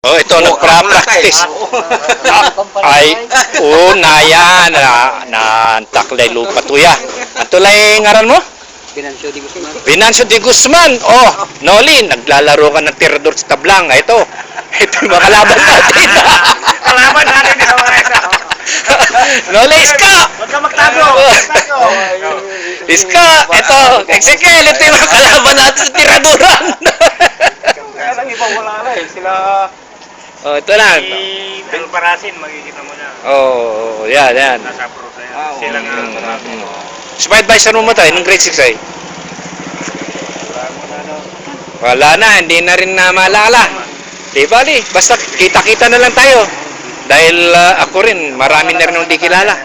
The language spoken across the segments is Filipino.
Oh, ito nagpra-practice. Ay, naya na taklay lupa tuya. Ang tulay ngaran mo? Binancio di Guzman. Binancio de Guzman. Oh, Noli, naglalaro ka ng tirador sa tablang. Ito yung mga kalaban natin. Kalaban natin yung mga isa. Noli, Iska! Huwag ka magtago. Iska, ito, Ezekiel, ito yung mga kalaban natin sa tiraduran. Kaya lang iba wala na eh. Sila Oh, ito lang. si Alparasin, makikita mo na. Oh, yan. Nasa pro na yan. Sila nga Alparasin. Sa advisor mo tayo, nung grade 6 ay? Wala na, hindi na rin na maalala. Di bali, basta kita-kita na lang tayo. Dahil ako rin, marami na rin hindi kilala.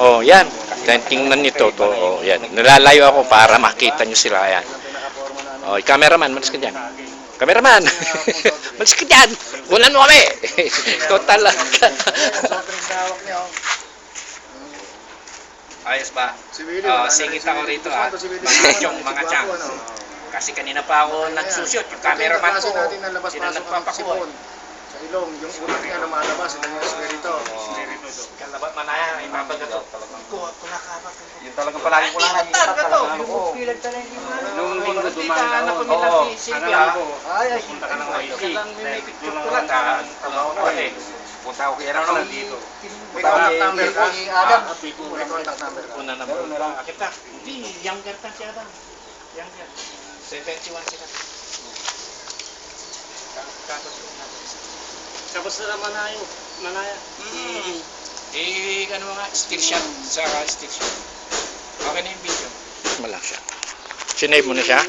Oh, yan. Tingnan nyo to. Oh, yan. Nalalayo ako para makita nyo sila. Yan. Oh, cameraman, malis ka dyan. Cameraman! Malis ka dyan! Bulan mo kami! Ikaw talaga. Ayos ba? Singit ako rito mga chance. Kasi kanina pa ako nagsusyot, yung cameraman ko. Sino nagpapakuha? Sa ilong, yung utak niya lumalabas, ito yung espiritu. Kalabat manaya, ipapagat ito. Yung talagang palagi ko lang nakikita talaga ano ko. Nung linggo dumaan ako. Oo, Punta ka ng YC. Yung mga punta ako kaya ako dito. May contact number po ni Adam. May contact number. Una na mo. Kita. Hindi, younger pa si Adam. Younger. 71 sila. Tapos na manaya. Ano nga, still shot sa still shot. Okay na yung video. Malak siya. Sinave mo na siya?